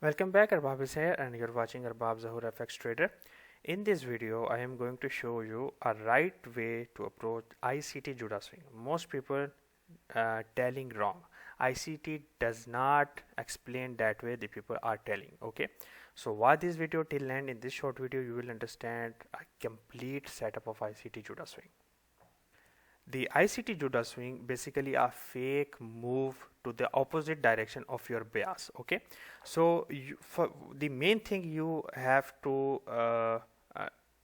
Welcome back, Arbab is here and you're watching Arbab Zahoor FX Trader. In this video, I am going to show you a right way to approach ICT Judass Swing. Most people telling wrong. ICT does not explain that way the people are telling. Okay, so watch this video till end. In this short video, you will understand a complete setup of ICT Judass Swing. The ICT Judass Swing basically a fake move to the opposite direction of your bias. Okay, so for the main thing you have to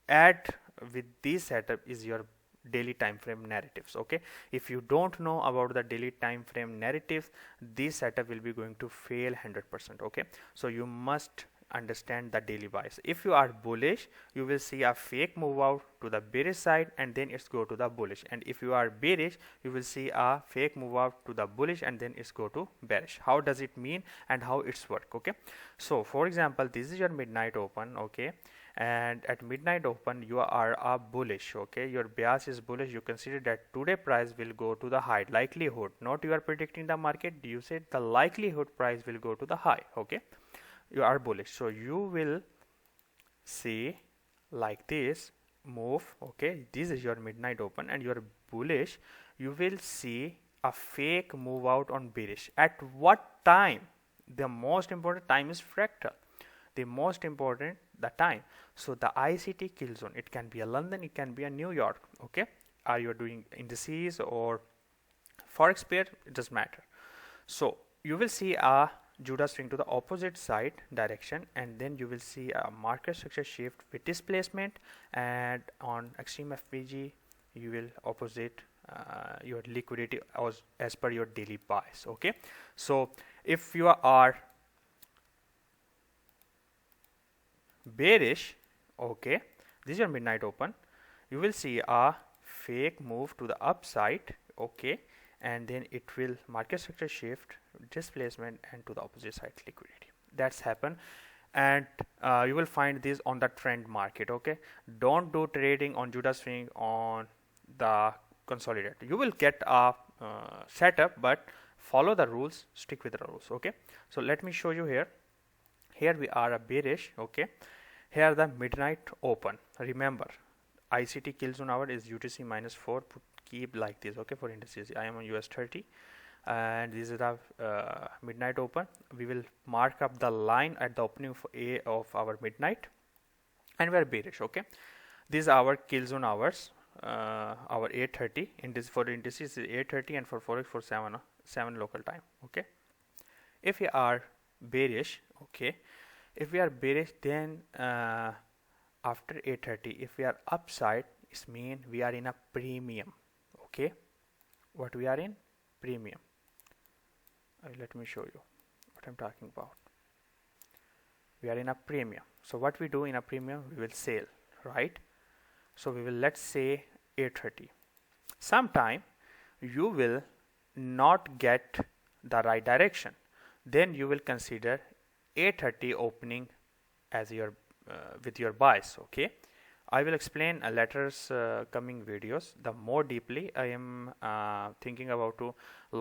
add with this setup is your daily time frame narratives. Okay, if you don't know about the daily time frame narratives, this setup will be going to fail 100%. Okay, so you must understand the daily bias. If you are bullish, you will see a fake move out to the bearish side and then it's go to the bullish, and if you are bearish, you will see a fake move out to the bullish and then it's go to bearish. How does it mean and how it's work? Okay, so for example, this is your midnight open. Okay, and at midnight open you are a bullish. Okay, your bias is bullish. You consider that today price will go to the high, likelihood, not you are predicting the market, you said the likelihood price will go to the high. Okay, you are bullish, so you will see like this move. Okay, this is your midnight open and you are bullish. You will see a fake move out on bearish. At what time? The most important time is fractal. The most important the time. So the ICT kill zone, it can be a London, it can be a New York. Okay, are you doing indices or forex pair? It doesn't matter. So you will see a Judass swing to the opposite side direction, and then you will see a market structure shift with displacement, and on extreme FPG you will opposite your liquidity as per your daily bias. Okay, so if you are bearish, okay, this is your midnight open, you will see a fake move to the upside. Okay, and then it will market structure shift, displacement, and to the opposite side liquidity. That's happened, and you will find this on the trend market. Okay, don't do trading on Judass swing on the consolidated. You will get a setup, but follow the rules, stick with the rules. Okay, so let me show you here. Here we are a bearish. Okay, here the midnight open. Remember, ICT kill zone hour is UTC -4. Keep like this. Okay, for indices I am on US 30 and this is the midnight open. We will mark up the line at the opening of our midnight and we are bearish. Okay, these are our kill zone hours. Our 8:30 for indices is 8:30 and for forex for 7 local time. Okay, if we are bearish, okay, if we are bearish, then after 8:30 if we are upside, it means we are in a premium. Okay, what we are in? Premium. Let me show you what I'm talking about. We are in a premium. So what we do in a premium, we will sell, right? So we will, let's say 8:30. Sometime you will not get the right direction, then you will consider 8:30 opening as your with your bias. Okay, I will explain later coming videos. The more deeply I am thinking about to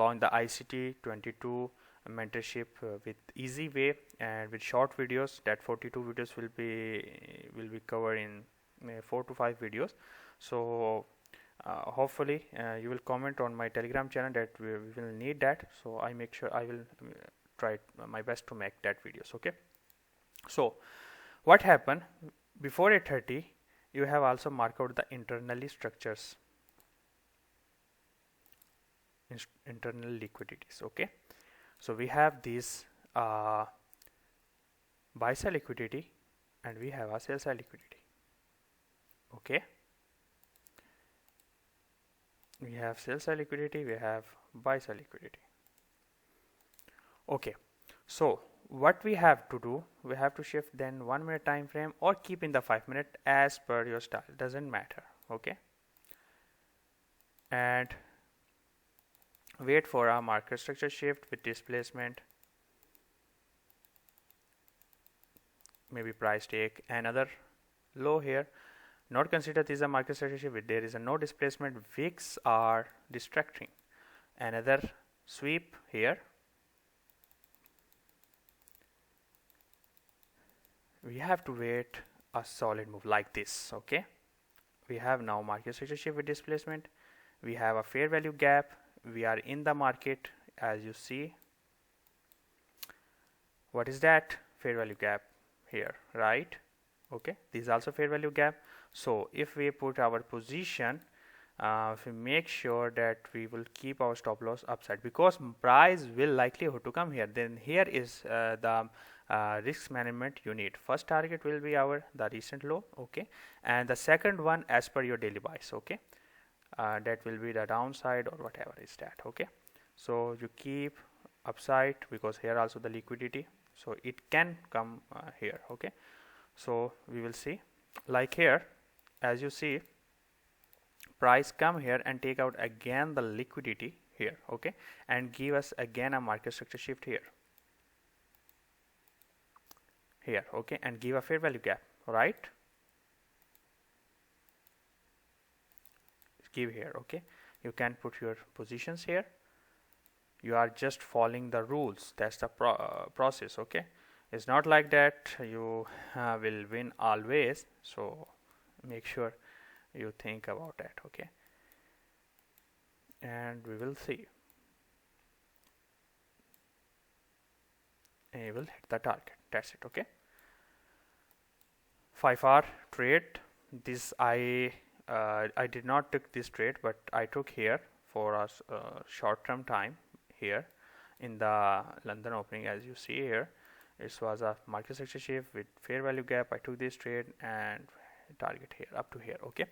launch the ICT 22 mentorship with easy way and with short videos. That 42 videos will be covered in 4 to 5 videos. So hopefully you will comment on my Telegram channel that we will need that. So I make sure I will try my best to make that videos. Okay, so what happened before 8:30? You have also marked out the internally structures, internal liquidities. Okay, so we have this buy side liquidity and we have a sell side liquidity. Okay, we have sell side liquidity, we have buy side liquidity. Okay, so what we have to do, we have to shift then 1 minute time frame or keep in the 5 minute as per your style, doesn't matter. Okay, and wait for a market structure shift with displacement, maybe price take another low here. Not consider this a market structure shift if there is a no displacement. Wicks are distracting. Another sweep here, we have to wait a solid move like this. Okay, we have now market structure shift with displacement, we have a fair value gap, we are in the market. As you see, what is that? Fair value gap here, right? Okay, this is also fair value gap. So if we put our position, if we make sure that we will keep our stop loss upside, because price will likelihood to come here, then here is the risk management you need. First target will be the recent low, okay, and the second one as per your daily buys, okay, that will be the downside or whatever is that, okay. So you keep upside, because here also the liquidity, so it can come here, okay. So we will see, like here, as you see, price come here and take out again the liquidity here, okay, and give us again a market structure shift here, okay, and give a fair value gap, right? Give here, okay. You can put your positions here. You are just following the rules. That's the process, okay. It's not like that you will win always, so make sure you think about that, okay. And we will see, and you will hit the target. That's it, okay. 5-hour trade. This I did not took this trade, but I took here for a short-term time here in the London opening. As you see here, this was a market structure shift with fair value gap. I took this trade and target here up to here, okay.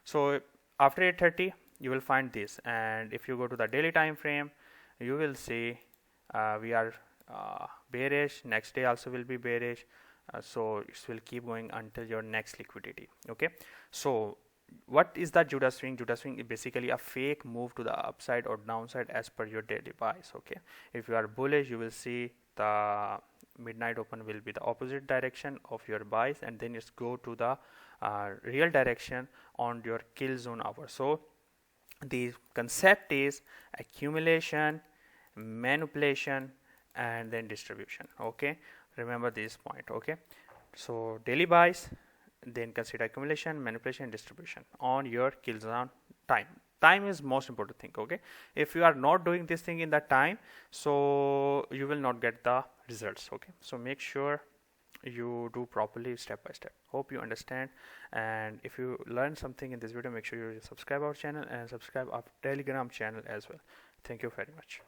So after 8:30 you will find this, and if you go to the daily time frame, you will see we are bearish. Next day also will be bearish, so it will keep going until your next liquidity, okay. So what is the Judass swing? Judass swing is basically a fake move to the upside or downside as per your daily buys, okay. If you are bullish, you will see the midnight open will be the opposite direction of your buys, and then it's go to the real direction on your kill zone hour. So the concept is accumulation, manipulation, and then distribution, okay. Remember this point, okay. So daily buys, then consider accumulation, manipulation, and distribution on your kill zone time. Time is most important thing, okay. If you are not doing this thing in that time, so you will not get the results, okay. So make sure you do properly step by step. Hope you understand, and if you learn something in this video, make sure you subscribe our channel and subscribe our Telegram channel as well. Thank you very much.